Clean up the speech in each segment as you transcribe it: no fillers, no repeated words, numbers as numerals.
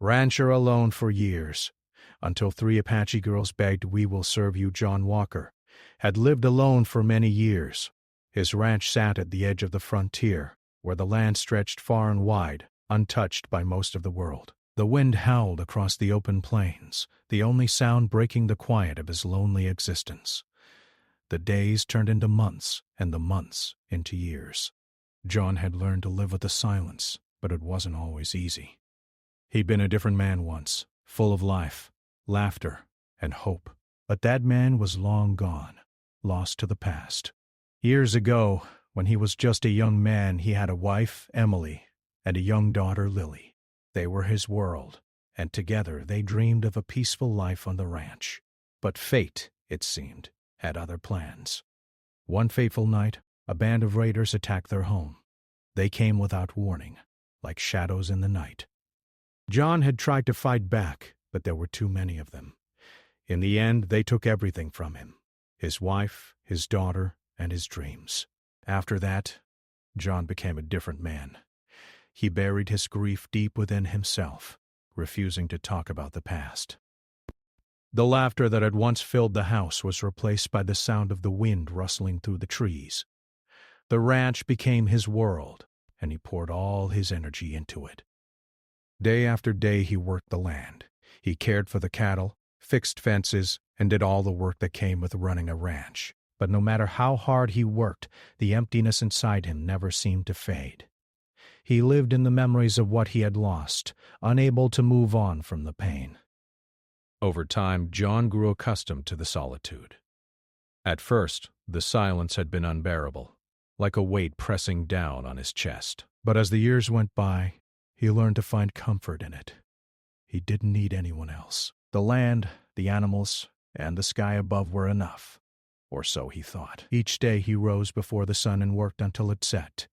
Rancher alone for years, until 3 Apache girls begged, "We will serve you." John Walker had lived alone for many years. His ranch sat at the edge of the frontier, where the land stretched far and wide, untouched by most of the world. The wind howled across the open plains, the only sound breaking the quiet of his lonely existence. The days turned into months, and the months into years. John had learned to live with the silence, but it wasn't always easy. He'd been a different man once, full of life, laughter, and hope. But that man was long gone, lost to the past. Years ago, when he was just a young man, he had a wife, Emily, and a young daughter, Lily. They were his world, and together they dreamed of a peaceful life on the ranch. But fate, it seemed, had other plans. One fateful night, a band of raiders attacked their home. They came without warning, like shadows in the night. John had tried to fight back, but there were too many of them. In the end, they took everything from him: his wife, his daughter, and his dreams. After that, John became a different man. He buried his grief deep within himself, refusing to talk about the past. The laughter that had once filled the house was replaced by the sound of the wind rustling through the trees. The ranch became his world, and he poured all his energy into it. Day after day he worked the land. He cared for the cattle, fixed fences, and did all the work that came with running a ranch. But no matter how hard he worked, the emptiness inside him never seemed to fade. He lived in the memories of what he had lost, unable to move on from the pain. Over time, John grew accustomed to the solitude. At first, the silence had been unbearable, like a weight pressing down on his chest. But as the years went by, he learned to find comfort in it. He didn't need anyone else. The land, the animals, and the sky above were enough. Or so he thought. Each day he rose before the sun and worked until it set.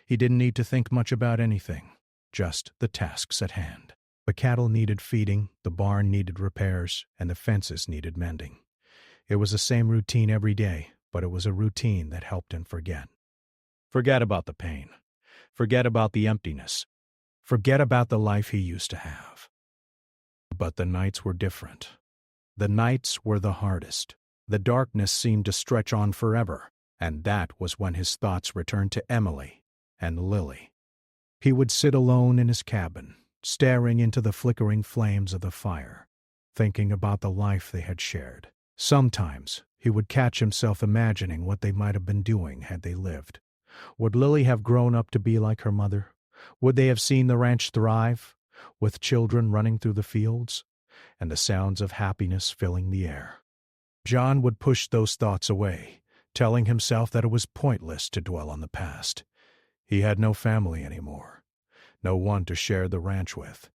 He didn't need to think much about anything, just the tasks at hand. The cattle needed feeding, the barn needed repairs, and the fences needed mending. It was the same routine every day, but it was a routine that helped him forget. Forget about the pain. Forget about the emptiness. Forget about the life he used to have. But the nights were different. The nights were the hardest. The darkness seemed to stretch on forever, and that was when his thoughts returned to Emily and Lily. He would sit alone in his cabin, staring into the flickering flames of the fire, thinking about the life they had shared. Sometimes he would catch himself imagining what they might have been doing had they lived. Would Lily have grown up to be like her mother? Would they have seen the ranch thrive, with children running through the fields, and the sounds of happiness filling the air? John would push those thoughts away, telling himself that it was pointless to dwell on the past. He had no family anymore, no one to share the ranch with.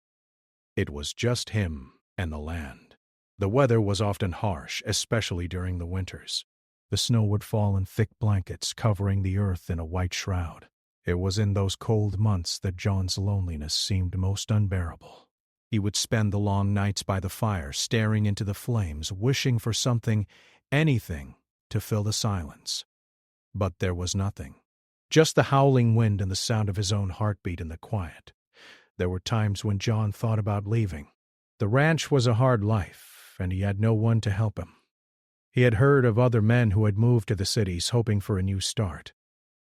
It was just him and the land. The weather was often harsh, especially during the winters. The snow would fall in thick blankets, covering the earth in a white shroud. It was in those cold months that John's loneliness seemed most unbearable. He would spend the long nights by the fire, staring into the flames, wishing for something, anything, to fill the silence. But there was nothing. Just the howling wind and the sound of his own heartbeat in the quiet. There were times when John thought about leaving. The ranch was a hard life, and he had no one to help him. He had heard of other men who had moved to the cities hoping for a new start.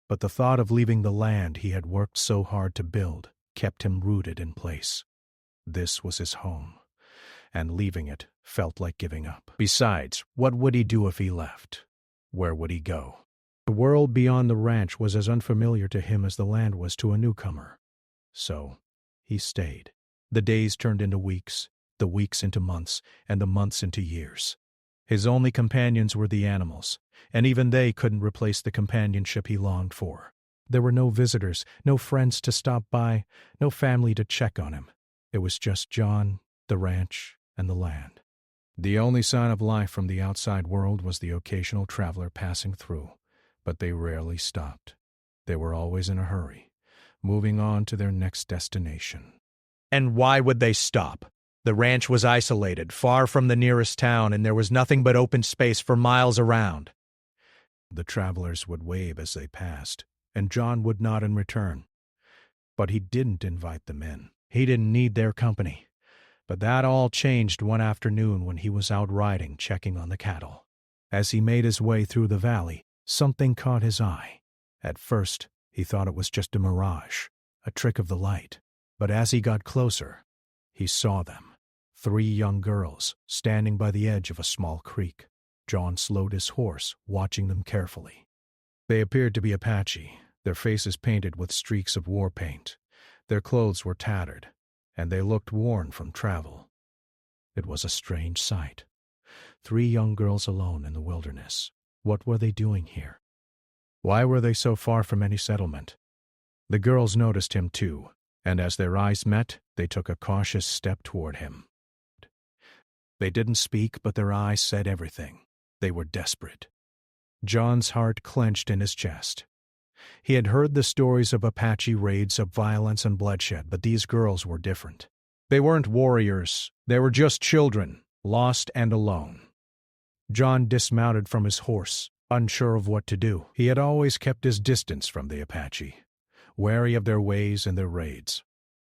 But the thought of leaving the land he had worked so hard to build kept him rooted in place. This was his home, and leaving it felt like giving up. Besides, what would he do if he left? Where would he go? The world beyond the ranch was as unfamiliar to him as the land was to a newcomer. So, he stayed. The days turned into weeks, the weeks into months, and the months into years. His only companions were the animals, and even they couldn't replace the companionship he longed for. There were no visitors, no friends to stop by, no family to check on him. It was just John, the ranch, and the land. The only sign of life from the outside world was the occasional traveler passing through, but they rarely stopped. They were always in a hurry, moving on to their next destination. And why would they stop? The ranch was isolated, far from the nearest town, and there was nothing but open space for miles around. The travelers would wave as they passed, and John would nod in return. But he didn't invite them in. He didn't need their company. But that all changed one afternoon when he was out riding, checking on the cattle. As he made his way through the valley, something caught his eye. At first, he thought it was just a mirage, a trick of the light. But as he got closer, he saw them. 3 young girls, standing by the edge of a small creek. John slowed his horse, watching them carefully. They appeared to be Apache, their faces painted with streaks of war paint. Their clothes were tattered, and they looked worn from travel. It was a strange sight. 3 young girls alone in the wilderness. What were they doing here? Why were they so far from any settlement? The girls noticed him too, and as their eyes met, they took a cautious step toward him. They didn't speak, but their eyes said everything. They were desperate. John's heart clenched in his chest. He had heard the stories of Apache raids, of violence and bloodshed, but these girls were different. They weren't warriors. They were just children, lost and alone. John dismounted from his horse, unsure of what to do. He had always kept his distance from the Apache, wary of their ways and their raids.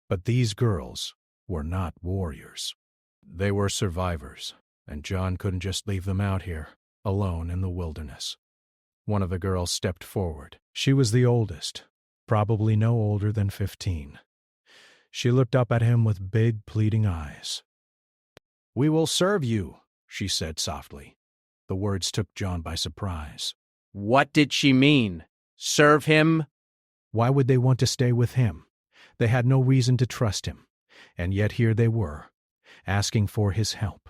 But these girls were not warriors. They were survivors, and John couldn't just leave them out here, alone in the wilderness. One of the girls stepped forward. She was the oldest, probably no older than 15. She looked up at him with big, pleading eyes. "We will serve you," she said softly. The words took John by surprise. What did she mean? Serve him? Why would they want to stay with him? They had no reason to trust him, and yet here they were, asking for his help.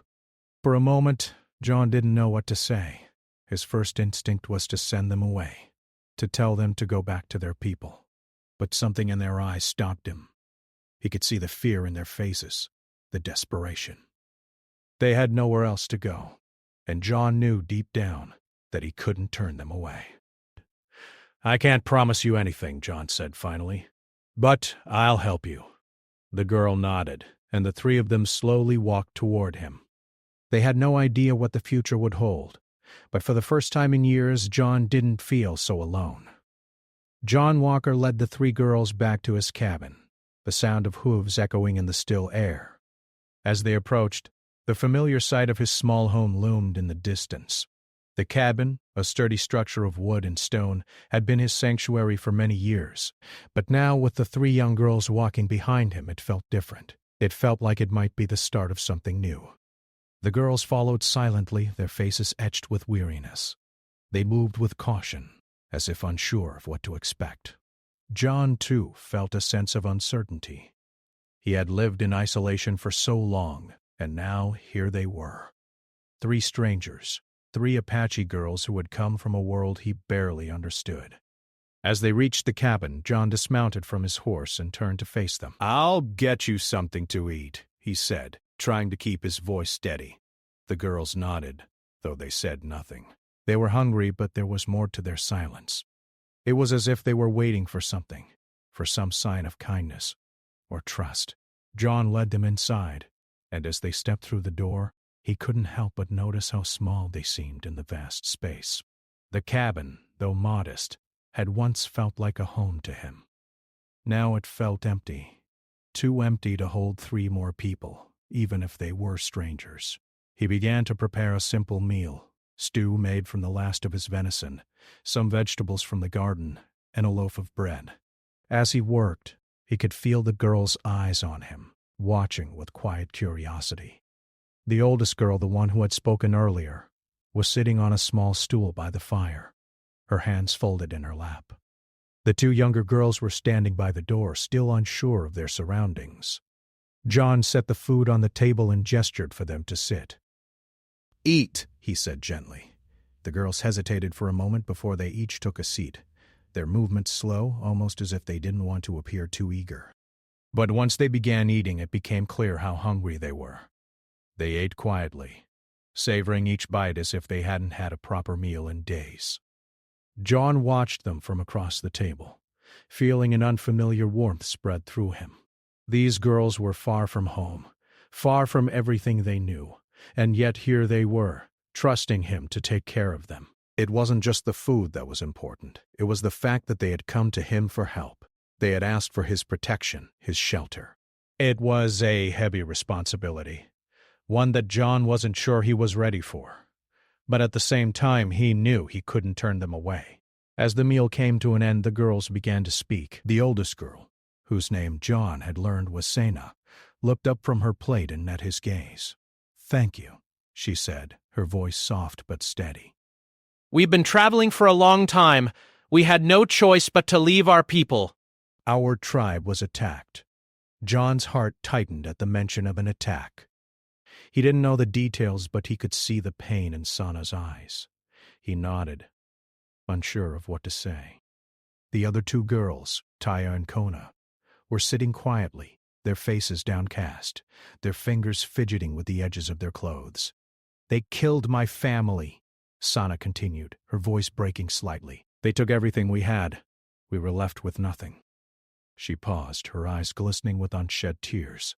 For a moment, John didn't know what to say. His first instinct was to send them away, to tell them to go back to their people. But something in their eyes stopped him. He could see the fear in their faces, the desperation. They had nowhere else to go, and John knew deep down that he couldn't turn them away. "I can't promise you anything," John said finally, "but I'll help you." The girl nodded, and the 3 of them slowly walked toward him. They had no idea what the future would hold, but for the first time in years, John didn't feel so alone. John Walker led the 3 girls back to his cabin, the sound of hooves echoing in the still air. As they approached, the familiar sight of his small home loomed in the distance. The cabin, a sturdy structure of wood and stone, had been his sanctuary for many years, but now with the 3 young girls walking behind him, it felt different. It felt like it might be the start of something new. The girls followed silently, their faces etched with weariness. They moved with caution, as if unsure of what to expect. John, too, felt a sense of uncertainty. He had lived in isolation for so long, and now here they were. 3 strangers, 3 Apache girls who had come from a world he barely understood. As they reached the cabin, John dismounted from his horse and turned to face them. "I'll get you something to eat," he said, trying to keep his voice steady. The girls nodded, though they said nothing. They were hungry, but there was more to their silence. It was as if they were waiting for something, for some sign of kindness or trust. John led them inside, and as they stepped through the door, he couldn't help but notice how small they seemed in the vast space. The cabin, though modest, had once felt like a home to him. Now it felt empty, too empty to hold 3 more people, even if they were strangers. He began to prepare a simple meal, stew made from the last of his venison, some vegetables from the garden, and a loaf of bread. As he worked, he could feel the girls' eyes on him, watching with quiet curiosity. The oldest girl, the one who had spoken earlier, was sitting on a small stool by the fire, her hands folded in her lap. The 2 younger girls were standing by the door, still unsure of their surroundings. John set the food on the table and gestured for them to sit. "Eat," he said gently. The girls hesitated for a moment before they each took a seat, their movements slow, almost as if they didn't want to appear too eager. But once they began eating, it became clear how hungry they were. They ate quietly, savoring each bite as if they hadn't had a proper meal in days. John watched them from across the table, feeling an unfamiliar warmth spread through him. These girls were far from home, far from everything they knew, and yet here they were, trusting him to take care of them. It wasn't just the food that was important. It was the fact that they had come to him for help. They had asked for his protection, his shelter. It was a heavy responsibility, one that John wasn't sure he was ready for. But at the same time, he knew he couldn't turn them away. As the meal came to an end, the girls began to speak. The oldest girl, whose name John had learned was Sena, looked up from her plate and met his gaze. "Thank you," she said, her voice soft but steady. "We've been traveling for a long time. We had no choice but to leave our people." Our tribe was attacked. John's heart tightened at the mention of an attack. He didn't know the details, but he could see the pain in Sana's eyes. He nodded, unsure of what to say. The other two girls, Taya and Kona, were sitting quietly, their faces downcast, their fingers fidgeting with the edges of their clothes. "They killed my family," Sana continued, her voice breaking slightly. "They took everything we had. We were left with nothing." She paused, her eyes glistening with unshed tears.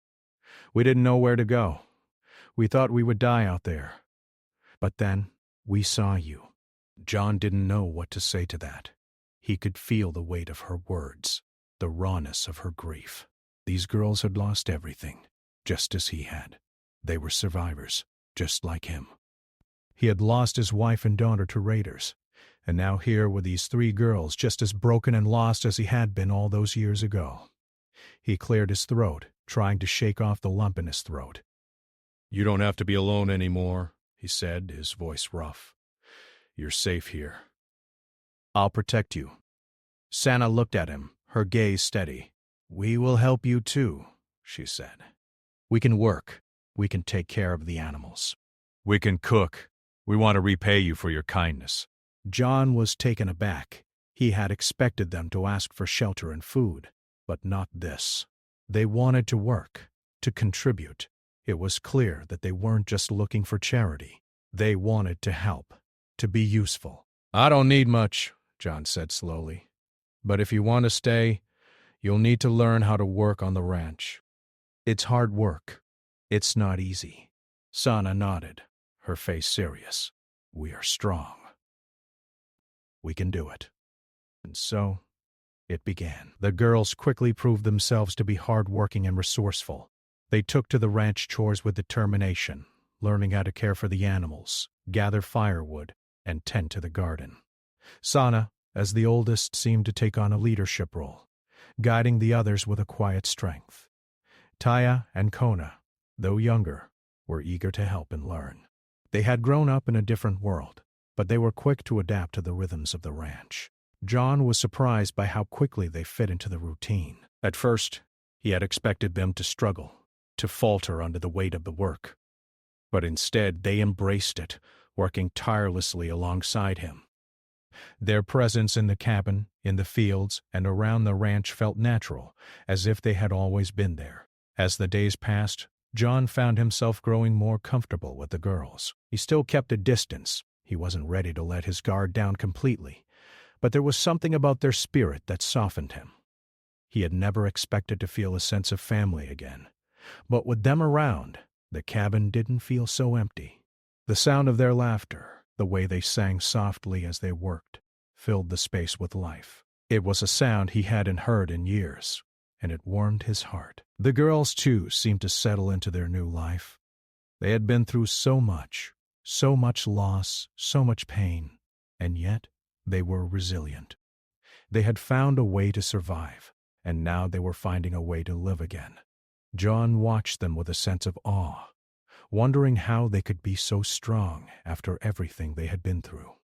"We didn't know where to go. We thought we would die out there. But then, we saw you." John didn't know what to say to that. He could feel the weight of her words, the rawness of her grief. These girls had lost everything, just as he had. They were survivors, just like him. He had lost his wife and daughter to raiders, and now here were these three girls just as broken and lost as he had been all those years ago. He cleared his throat, trying to shake off the lump in his throat. "You don't have to be alone anymore," he said, his voice rough. "You're safe here." "I'll protect you." Sana looked at him, her gaze steady. "We will help you too," she said. "We can work. We can take care of the animals. We can cook. We want to repay you for your kindness." John was taken aback. He had expected them to ask for shelter and food, but not this. They wanted to work, to contribute. It was clear that they weren't just looking for charity. They wanted to help, to be useful. "I don't need much," John said slowly. "But if you want to stay, you'll need to learn how to work on the ranch. It's hard work. It's not easy." Sana nodded, her face serious. "We are strong. We can do it." And so, it began. The girls quickly proved themselves to be hard-working and resourceful. They took to the ranch chores with determination, learning how to care for the animals, gather firewood, and tend to the garden. Sana, as the oldest, seemed to take on a leadership role, guiding the others with a quiet strength. Taya and Kona, though younger, were eager to help and learn. They had grown up in a different world, but they were quick to adapt to the rhythms of the ranch. John was surprised by how quickly they fit into the routine. At first, he had expected them to struggle, to falter under the weight of the work. But instead, they embraced it, working tirelessly alongside him. Their presence in the cabin, in the fields, and around the ranch felt natural, as if they had always been there. As the days passed, John found himself growing more comfortable with the girls. He still kept a distance. He wasn't ready to let his guard down completely, but there was something about their spirit that softened him. He had never expected to feel a sense of family again, but with them around, the cabin didn't feel so empty. The sound of their laughter, the way they sang softly as they worked, filled the space with life. It was a sound he hadn't heard in years, and it warmed his heart. The girls, too, seemed to settle into their new life. They had been through so much loss, so much pain, and yet they were resilient. They had found a way to survive, and now they were finding a way to live again. John watched them with a sense of awe, wondering how they could be so strong after everything they had been through.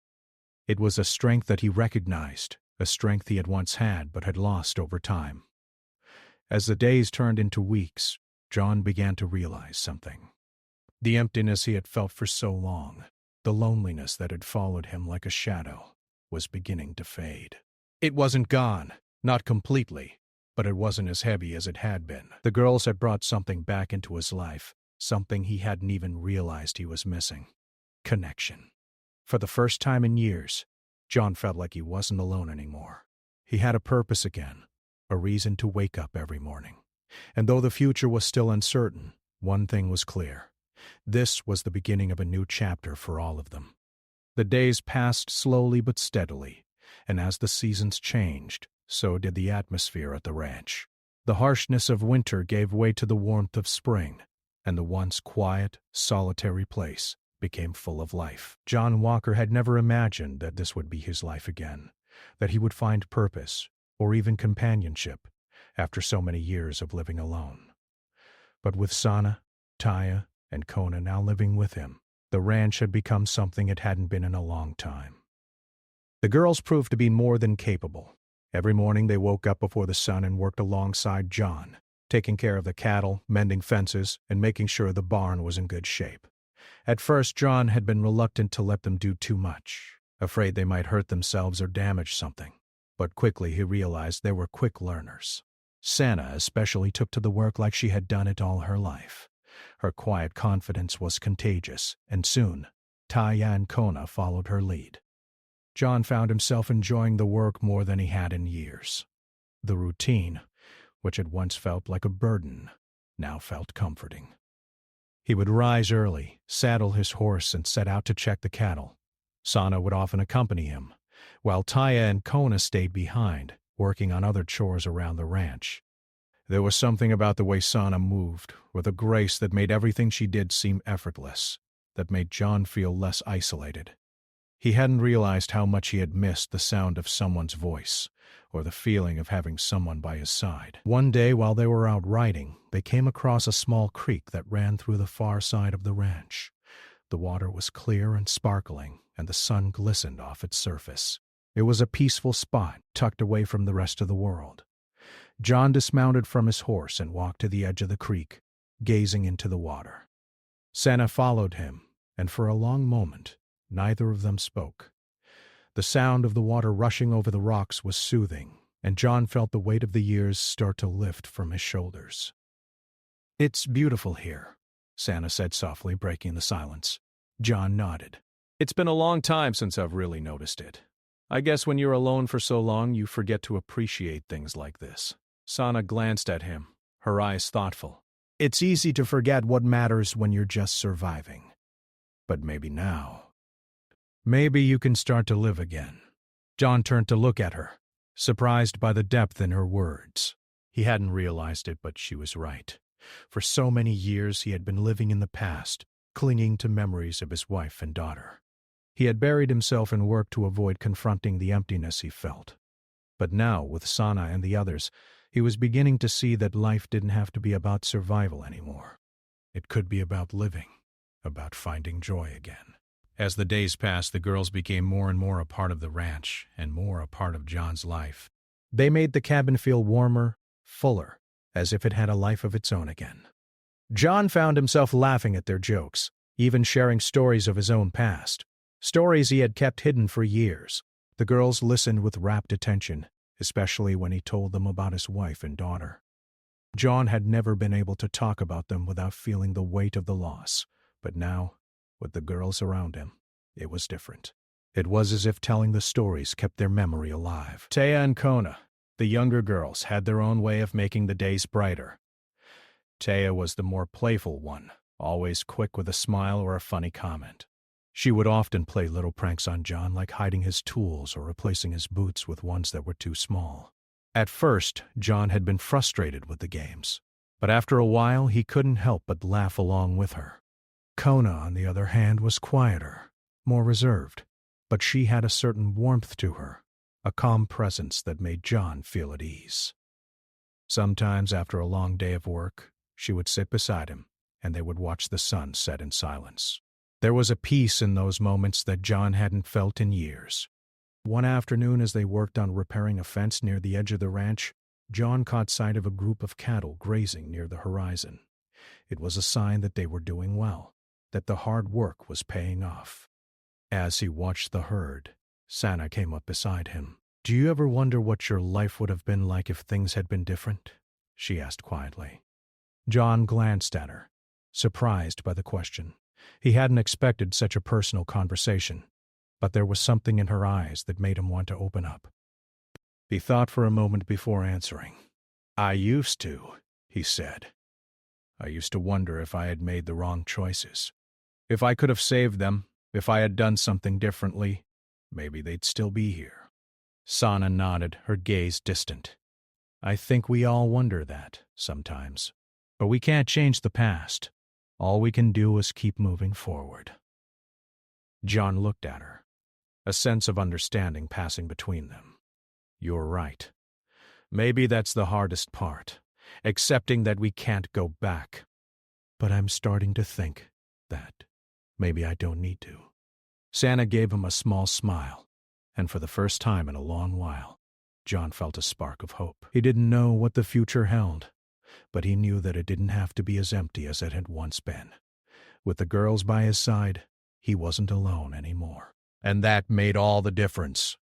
It was a strength that he recognized, a strength he had once had but had lost over time. As the days turned into weeks, John began to realize something. The emptiness he had felt for so long, the loneliness that had followed him like a shadow, was beginning to fade. It wasn't gone, not completely, but it wasn't as heavy as it had been. The girls had brought something back into his life, something he hadn't even realized he was missing. Connection. For the first time in years, John felt like he wasn't alone anymore. He had a purpose again, a reason to wake up every morning. And though the future was still uncertain, one thing was clear. This was the beginning of a new chapter for all of them. The days passed slowly but steadily, and as the seasons changed, so did the atmosphere at the ranch. The harshness of winter gave way to the warmth of spring, and the once quiet, solitary place became full of life. John Walker had never imagined that this would be his life again, that he would find purpose, or even companionship, after so many years of living alone. But with Sana, Taya, and Kona now living with him, the ranch had become something it hadn't been in a long time. The girls proved to be more than capable. Every morning they woke up before the sun and worked alongside John, taking care of the cattle, mending fences, and making sure the barn was in good shape. At first, John had been reluctant to let them do too much, afraid they might hurt themselves or damage something. But quickly he realized they were quick learners. Sana especially took to the work like she had done it all her life. Her quiet confidence was contagious, and soon, Taya and Kona followed her lead. John found himself enjoying the work more than he had in years. The routine, which had once felt like a burden, now felt comforting. He would rise early, saddle his horse, and set out to check the cattle. Sana would often accompany him, while Taya and Kona stayed behind, working on other chores around the ranch. There was something about the way Sana moved, with a grace that made everything she did seem effortless, that made John feel less isolated. He hadn't realized how much he had missed the sound of someone's voice, or the feeling of having someone by his side. One day, while they were out riding, they came across a small creek that ran through the far side of the ranch. The water was clear and sparkling, and the sun glistened off its surface. It was a peaceful spot, tucked away from the rest of the world. John dismounted from his horse and walked to the edge of the creek, gazing into the water. Sana followed him, and for a long moment, neither of them spoke. The sound of the water rushing over the rocks was soothing, and John felt the weight of the years start to lift from his shoulders. "It's beautiful here," Sana said softly, breaking the silence. John nodded. "It's been a long time since I've really noticed it. I guess when you're alone for so long, you forget to appreciate things like this." Sana glanced at him, her eyes thoughtful. "It's easy to forget what matters when you're just surviving. But maybe now. Maybe you can start to live again." John turned to look at her, surprised by the depth in her words. He hadn't realized it, but she was right. For so many years he had been living in the past, clinging to memories of his wife and daughter. He had buried himself in work to avoid confronting the emptiness he felt. But now, with Sana and the others, he was beginning to see that life didn't have to be about survival anymore. It could be about living, about finding joy again. As the days passed, the girls became more and more a part of the ranch and more a part of John's life. They made the cabin feel warmer, fuller, as if it had a life of its own again. John found himself laughing at their jokes, even sharing stories of his own past, stories he had kept hidden for years. The girls listened with rapt attention, especially when he told them about his wife and daughter. John had never been able to talk about them without feeling the weight of the loss, but now, with the girls around him, it was different. It was as if telling the stories kept their memory alive. Taya and Kona, the younger girls, had their own way of making the days brighter. Taya was the more playful one, always quick with a smile or a funny comment. She would often play little pranks on John, like hiding his tools or replacing his boots with ones that were too small. At first, John had been frustrated with the games, but after a while he couldn't help but laugh along with her. Kona, on the other hand, was quieter, more reserved, but she had a certain warmth to her, a calm presence that made John feel at ease. Sometimes, after a long day of work, she would sit beside him, and they would watch the sun set in silence. There was a peace in those moments that John hadn't felt in years. One afternoon, as they worked on repairing a fence near the edge of the ranch, John caught sight of a group of cattle grazing near the horizon. It was a sign that they were doing well, that the hard work was paying off. As he watched the herd, Sana came up beside him. "Do you ever wonder what your life would have been like if things had been different?" she asked quietly. John glanced at her, surprised by the question. He hadn't expected such a personal conversation, but there was something in her eyes that made him want to open up. He thought for a moment before answering. "I used to," he said. "I used to wonder if I had made the wrong choices. If I could have saved them, if I had done something differently, maybe they'd still be here." Sana nodded, her gaze distant. I think we all wonder that, sometimes. But we can't change the past. All we can do is keep moving forward. John looked at her, a sense of understanding passing between them. You're right. Maybe that's the hardest part, accepting that we can't go back. But I'm starting to think that maybe I don't need to. Santa gave him a small smile, and for the first time in a long while, John felt a spark of hope. He didn't know what the future held, but he knew that it didn't have to be as empty as it had once been. With the girls by his side, he wasn't alone anymore. And that made all the difference.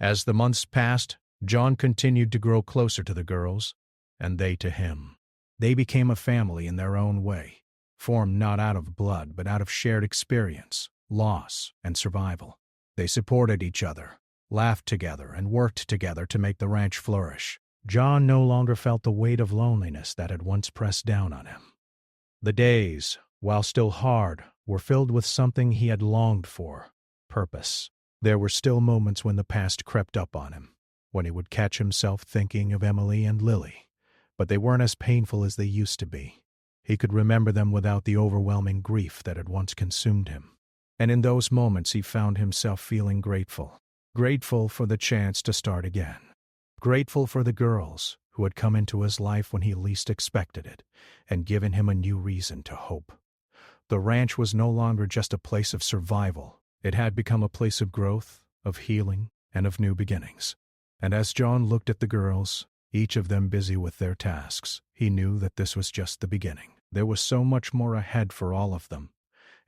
As the months passed, John continued to grow closer to the girls, and they to him. They became a family in their own way, formed not out of blood but out of shared experience, loss, and survival. They supported each other, laughed together, and worked together to make the ranch flourish. John no longer felt the weight of loneliness that had once pressed down on him. The days, while still hard, were filled with something he had longed for: purpose. There were still moments when the past crept up on him, when he would catch himself thinking of Emily and Lily, but they weren't as painful as they used to be. He could remember them without the overwhelming grief that had once consumed him. And in those moments he found himself feeling grateful. Grateful for the chance to start again. Grateful for the girls who had come into his life when he least expected it and given him a new reason to hope. The ranch was no longer just a place of survival. It had become a place of growth, of healing, and of new beginnings. And as John looked at the girls, each of them busy with their tasks, he knew that this was just the beginning. There was so much more ahead for all of them,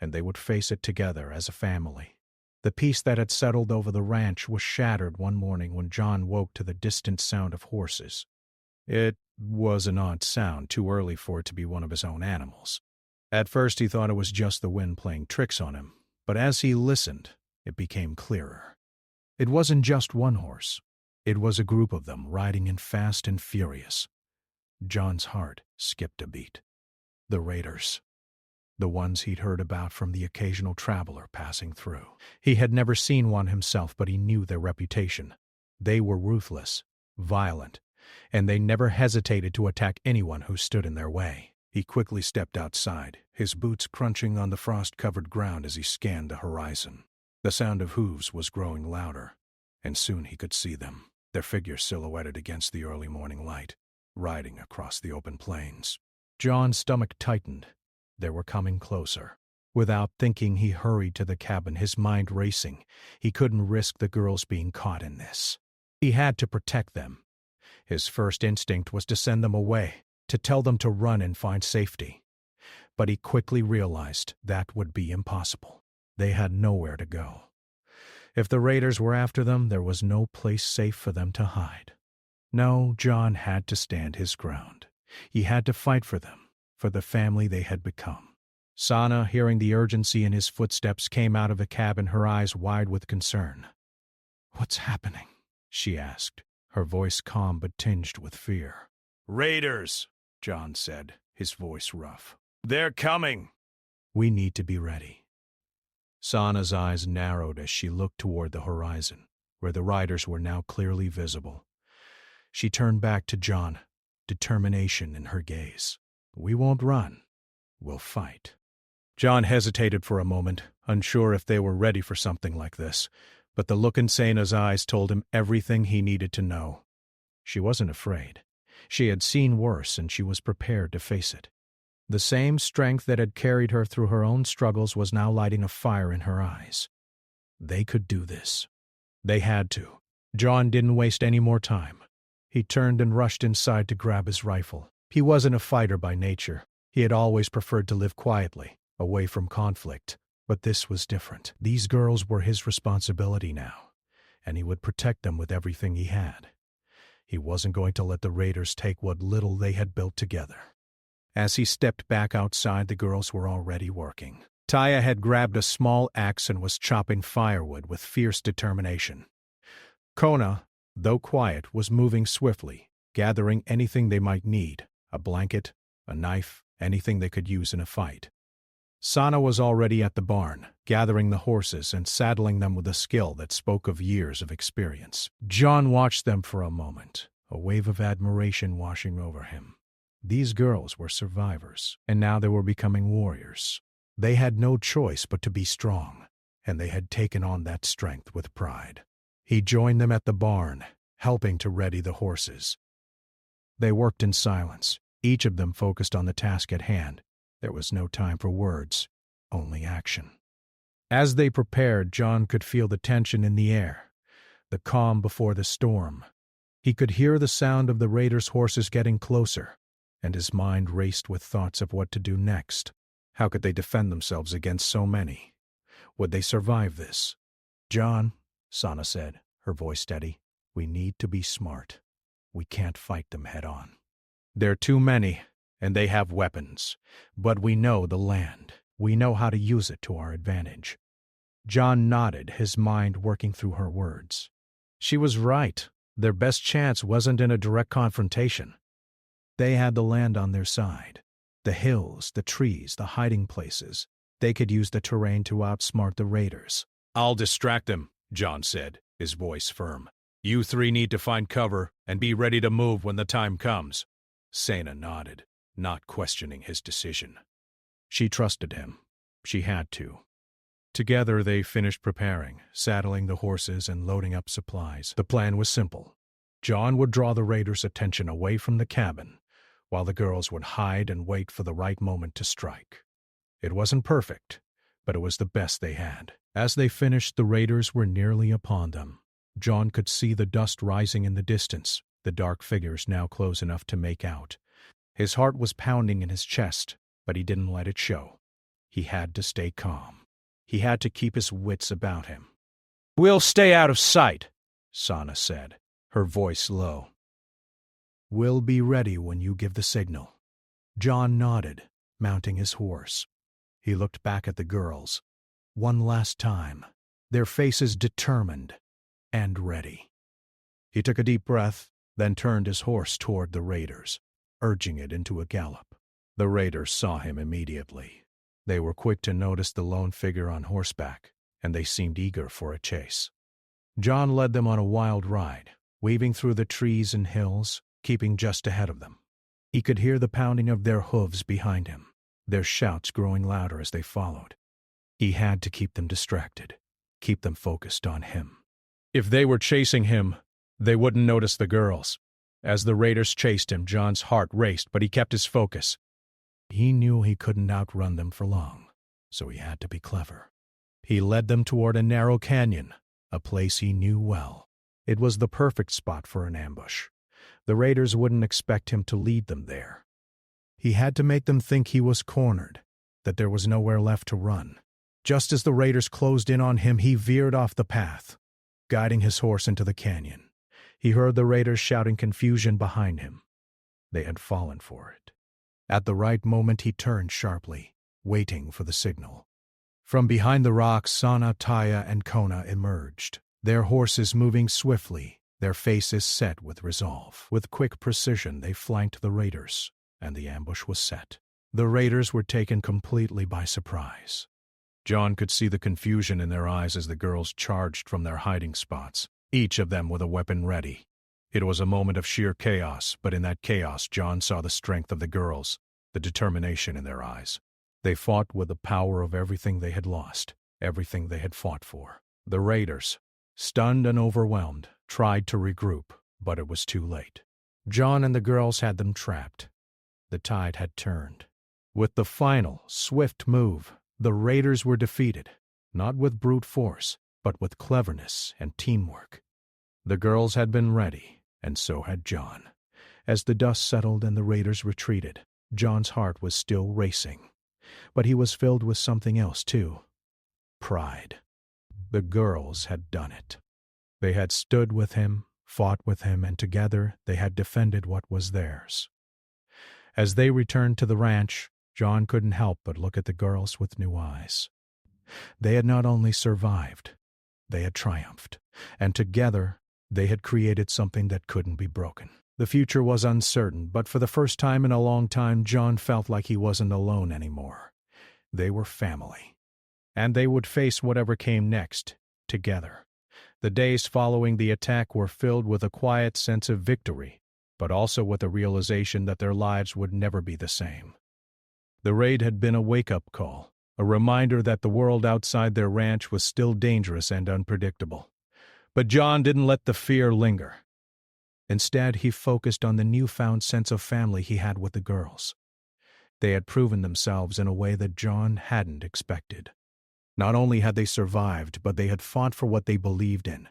and they would face it together as a family. The peace that had settled over the ranch was shattered one morning when John woke to the distant sound of horses. It was an odd sound, too early for it to be one of his own animals. At first he thought it was just the wind playing tricks on him, but as he listened, it became clearer. It wasn't just one horse. It was a group of them riding in fast and furious. John's heart skipped a beat. The raiders. The ones he'd heard about from the occasional traveler passing through. He had never seen one himself, but he knew their reputation. They were ruthless, violent, and they never hesitated to attack anyone who stood in their way. He quickly stepped outside, his boots crunching on the frost-covered ground as he scanned the horizon. The sound of hooves was growing louder, and soon he could see them, their figures silhouetted against the early morning light, riding across the open plains. John's stomach tightened. They were coming closer. Without thinking, he hurried to the cabin, his mind racing. He couldn't risk the girls being caught in this. He had to protect them. His first instinct was to send them away, to tell them to run and find safety. But he quickly realized that would be impossible. They had nowhere to go. If the raiders were after them, there was no place safe for them to hide. No, John had to stand his ground. He had to fight for them, for the family they had become. Sana, hearing the urgency in his footsteps, came out of the cabin, her eyes wide with concern. "What's happening?" she asked, her voice calm but tinged with fear. "Raiders," John said, his voice rough. "They're coming." "We need to be ready." Sana's eyes narrowed as she looked toward the horizon, where the riders were now clearly visible. She turned back to John, determination in her gaze. "We won't run. We'll fight." John hesitated for a moment, unsure if they were ready for something like this, but the look in Sana's eyes told him everything he needed to know. She wasn't afraid. She had seen worse, and she was prepared to face it. The same strength that had carried her through her own struggles was now lighting a fire in her eyes. They could do this. They had to. John didn't waste any more time. He turned and rushed inside to grab his rifle. He wasn't a fighter by nature. He had always preferred to live quietly, away from conflict. But this was different. These girls were his responsibility now, and he would protect them with everything he had. He wasn't going to let the raiders take what little they had built together. As he stepped back outside, the girls were already working. Taya had grabbed a small axe and was chopping firewood with fierce determination. Kona, though quiet, was moving swiftly, gathering anything they might need, a blanket, a knife, anything they could use in a fight. Sana was already at the barn, gathering the horses and saddling them with a skill that spoke of years of experience. John watched them for a moment, a wave of admiration washing over him. These girls were survivors, and now they were becoming warriors. They had no choice but to be strong, and they had taken on that strength with pride. He joined them at the barn, helping to ready the horses. They worked in silence, each of them focused on the task at hand. There was no time for words, only action. As they prepared, John could feel the tension in the air, the calm before the storm. He could hear the sound of the raiders' horses getting closer, and his mind raced with thoughts of what to do next. How could they defend themselves against so many? Would they survive this? "John," Sana said, her voice steady, "we need to be smart. We can't fight them head on. They're too many, and they have weapons. But we know the land. We know how to use it to our advantage." John nodded, his mind working through her words. She was right. Their best chance wasn't in a direct confrontation. They had the land on their side. The hills, the trees, the hiding places. They could use the terrain to outsmart the raiders. "I'll distract them," John said, his voice firm. "You three need to find cover and be ready to move when the time comes." Sana nodded, not questioning his decision. She trusted him. She had to. Together they finished preparing, saddling the horses and loading up supplies. The plan was simple. John would draw the raiders' attention away from the cabin, while the girls would hide and wait for the right moment to strike. It wasn't perfect, but it was the best they had. As they finished, the raiders were nearly upon them. John could see the dust rising in the distance, the dark figures now close enough to make out. His heart was pounding in his chest, but he didn't let it show. He had to stay calm. He had to keep his wits about him. "We'll stay out of sight," Sana said, her voice low. "We'll be ready when you give the signal." John nodded, mounting his horse. He looked back at the girls. One last time, their faces determined and ready. He took a deep breath, then turned his horse toward the raiders, urging it into a gallop. The raiders saw him immediately. They were quick to notice the lone figure on horseback, and they seemed eager for a chase. John led them on a wild ride, weaving through the trees and hills, keeping just ahead of them. He could hear the pounding of their hooves behind him, their shouts growing louder as they followed. He had to keep them distracted, keep them focused on him. If they were chasing him, they wouldn't notice the girls. As the raiders chased him, John's heart raced, but he kept his focus. He knew he couldn't outrun them for long, so he had to be clever. He led them toward a narrow canyon, a place he knew well. It was the perfect spot for an ambush. The raiders wouldn't expect him to lead them there. He had to make them think he was cornered, that there was nowhere left to run. Just as the raiders closed in on him, he veered off the path, guiding his horse into the canyon. He heard the raiders shouting confusion behind him. They had fallen for it. At the right moment, he turned sharply, waiting for the signal. From behind the rocks, Sana, Taya, and Kona emerged, their horses moving swiftly, their faces set with resolve. With quick precision, they flanked the raiders, and the ambush was set. The raiders were taken completely by surprise. John could see the confusion in their eyes as the girls charged from their hiding spots, each of them with a weapon ready. It was a moment of sheer chaos, but in that chaos, John saw the strength of the girls, the determination in their eyes. They fought with the power of everything they had lost, everything they had fought for. The raiders, stunned and overwhelmed, tried to regroup, but it was too late. John and the girls had them trapped. The tide had turned. With the final, swift move, the raiders were defeated, not with brute force, but with cleverness and teamwork. The girls had been ready, and so had John. As the dust settled and the raiders retreated, John's heart was still racing. But he was filled with something else, too. Pride. The girls had done it. They had stood with him, fought with him, and together they had defended what was theirs. As they returned to the ranch, John couldn't help but look at the girls with new eyes. They had not only survived, they had triumphed, and together they had created something that couldn't be broken. The future was uncertain, but for the first time in a long time, John felt like he wasn't alone anymore. They were family, and they would face whatever came next, together. The days following the attack were filled with a quiet sense of victory, but also with the realization that their lives would never be the same. The raid had been a wake-up call, a reminder that the world outside their ranch was still dangerous and unpredictable. But John didn't let the fear linger. Instead, he focused on the newfound sense of family he had with the girls. They had proven themselves in a way that John hadn't expected. Not only had they survived, but they had fought for what they believed in,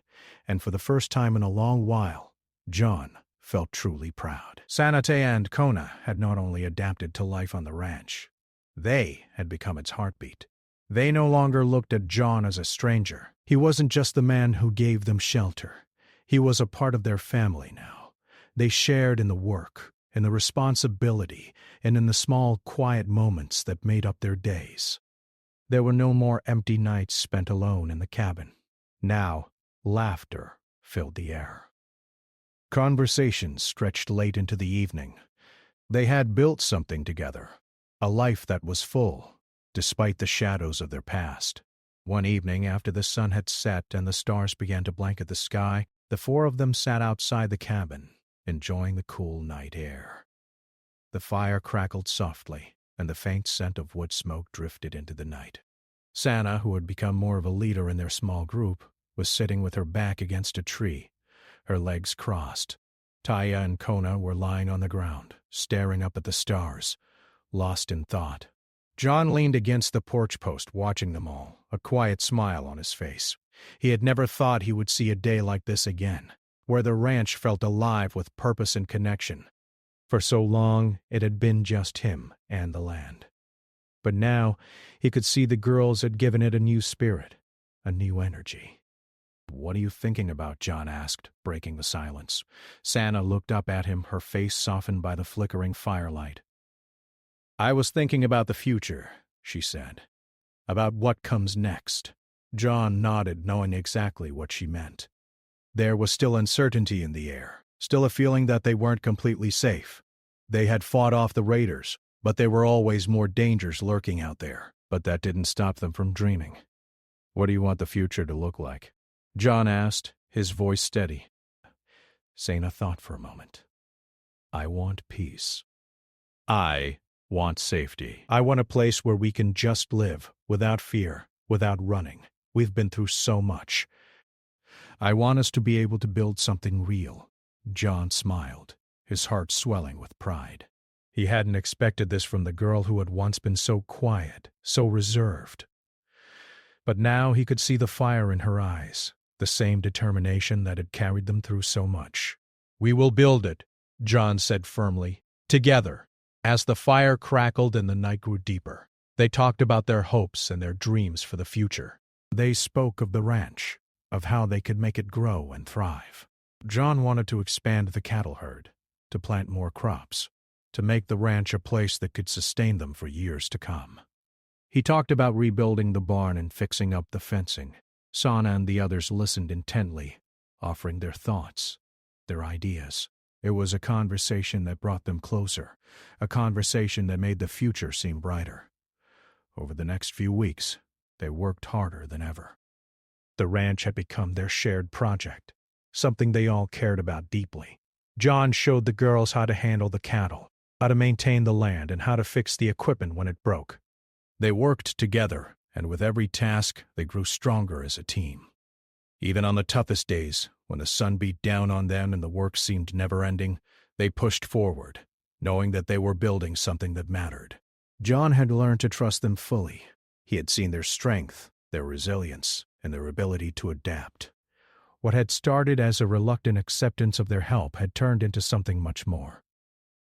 and for the first time in a long while, John felt truly proud. Sanate and Kona had not only adapted to life on the ranch, they had become its heartbeat. They no longer looked at John as a stranger. He wasn't just the man who gave them shelter. He was a part of their family now. They shared in the work, in the responsibility, and in the small, quiet moments that made up their days. There were no more empty nights spent alone in the cabin. Now, laughter filled the air. Conversations stretched late into the evening. They had built something together, a life that was full, despite the shadows of their past. One evening, after the sun had set and the stars began to blanket the sky, the four of them sat outside the cabin, enjoying the cool night air. The fire crackled softly, and the faint scent of wood smoke drifted into the night. Sana, who had become more of a leader in their small group, was sitting with her back against a tree, her legs crossed. Taya and Kona were lying on the ground, staring up at the stars, lost in thought. John leaned against the porch post, watching them all, a quiet smile on his face. He had never thought he would see a day like this again, where the ranch felt alive with purpose and connection. For so long, it had been just him and the land. But now, he could see the girls had given it a new spirit, a new energy. "What are you thinking about?" John asked, breaking the silence. Sana looked up at him, her face softened by the flickering firelight. "I was thinking about the future," she said. "About what comes next." John nodded, knowing exactly what she meant. There was still uncertainty in the air, still a feeling that they weren't completely safe. They had fought off the raiders, but there were always more dangers lurking out there. But that didn't stop them from dreaming. "What do you want the future to look like?" John asked, his voice steady. Sana thought for a moment. "I want peace. I want safety. I want a place where we can just live, without fear, without running. We've been through so much. I want us to be able to build something real." John smiled, his heart swelling with pride. He hadn't expected this from the girl who had once been so quiet, so reserved. But now he could see the fire in her eyes, the same determination that had carried them through so much. "We will build it," John said firmly, "together." As the fire crackled and the night grew deeper, they talked about their hopes and their dreams for the future. They spoke of the ranch, of how they could make it grow and thrive. John wanted to expand the cattle herd, to plant more crops, to make the ranch a place that could sustain them for years to come. He talked about rebuilding the barn and fixing up the fencing. Sana and the others listened intently, offering their thoughts, their ideas. It was a conversation that brought them closer, a conversation that made the future seem brighter. Over the next few weeks, they worked harder than ever. The ranch had become their shared project, something they all cared about deeply. John showed the girls how to handle the cattle, how to maintain the land, and how to fix the equipment when it broke. They worked together, and with every task, they grew stronger as a team. Even on the toughest days, when the sun beat down on them and the work seemed never-ending, they pushed forward, knowing that they were building something that mattered. John had learned to trust them fully. He had seen their strength, their resilience, and their ability to adapt. What had started as a reluctant acceptance of their help had turned into something much more.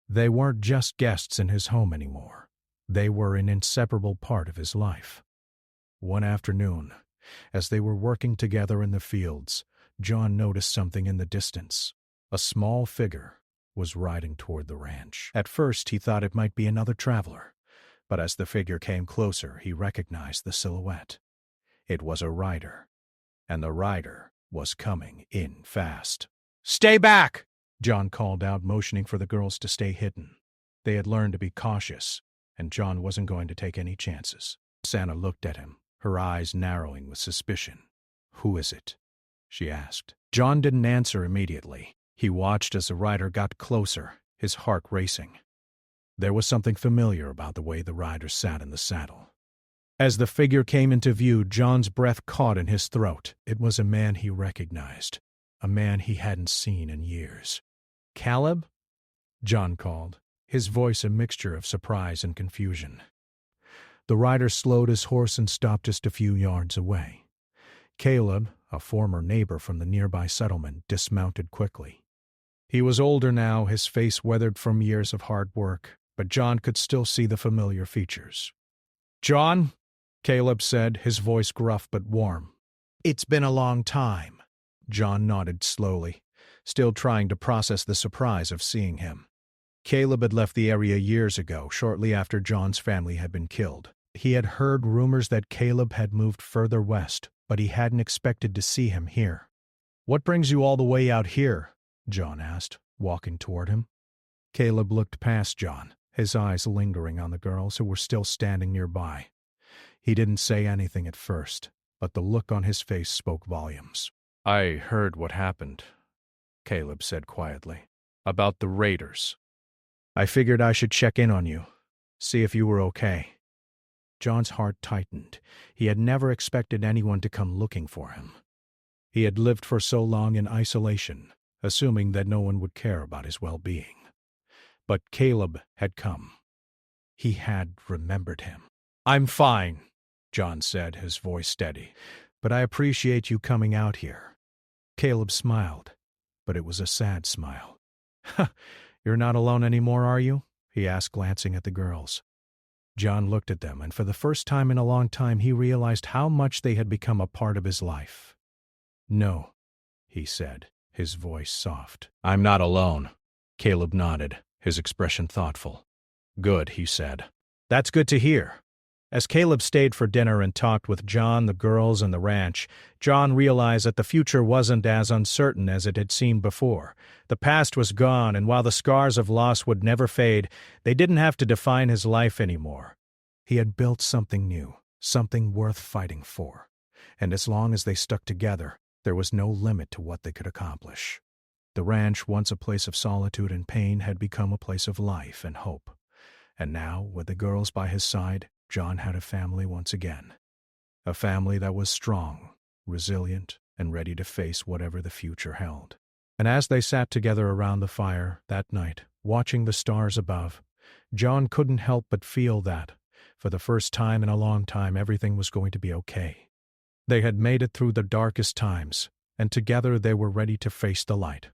They weren't just guests in his home anymore. They were an inseparable part of his life. One afternoon, as they were working together in the fields, John noticed something in the distance. A small figure was riding toward the ranch. At first, he thought it might be another traveler, but as the figure came closer, he recognized the silhouette. It was a rider, and the rider was coming in fast. "Stay back!" John called out, motioning for the girls to stay hidden. They had learned to be cautious, and John wasn't going to take any chances. Sana looked at him, her eyes narrowing with suspicion. "Who is it?" she asked. John didn't answer immediately. He watched as the rider got closer, his heart racing. There was something familiar about the way the rider sat in the saddle. As the figure came into view, John's breath caught in his throat. It was a man he recognized, a man he hadn't seen in years. "Caleb?" John called, his voice a mixture of surprise and confusion. The rider slowed his horse and stopped just a few yards away. Caleb, a former neighbor from the nearby settlement, dismounted quickly. He was older now, his face weathered from years of hard work, but John could still see the familiar features. "John?" Caleb said, his voice gruff but warm. "It's been a long time." John nodded slowly, still trying to process the surprise of seeing him. Caleb had left the area years ago, shortly after John's family had been killed. He had heard rumors that Caleb had moved further west, but he hadn't expected to see him here. "What brings you all the way out here?" John asked, walking toward him. Caleb looked past John, his eyes lingering on the girls who were still standing nearby. He didn't say anything at first, but the look on his face spoke volumes. "I heard what happened," Caleb said quietly, "about the raiders. I figured I should check in on you, see if you were okay." John's heart tightened. He had never expected anyone to come looking for him. He had lived for so long in isolation, assuming that no one would care about his well-being. But Caleb had come. He had remembered him. "I'm fine," John said, his voice steady, "but I appreciate you coming out here." Caleb smiled, but it was a sad smile. "You're not alone anymore, are you?" he asked, glancing at the girls. John looked at them, and for the first time in a long time he realized how much they had become a part of his life. "No," he said, his voice soft. "I'm not alone." Caleb nodded, his expression thoughtful. "Good," he said. "That's good to hear." As Caleb stayed for dinner and talked with John, the girls, and the ranch, John realized that the future wasn't as uncertain as it had seemed before. The past was gone, and while the scars of loss would never fade, they didn't have to define his life anymore. He had built something new, something worth fighting for. And as long as they stuck together, there was no limit to what they could accomplish. The ranch, once a place of solitude and pain, had become a place of life and hope. And now, with the girls by his side, John had a family once again. A family that was strong, resilient, and ready to face whatever the future held. And as they sat together around the fire that night, watching the stars above, John couldn't help but feel that, for the first time in a long time, everything was going to be okay. They had made it through the darkest times, and together they were ready to face the light.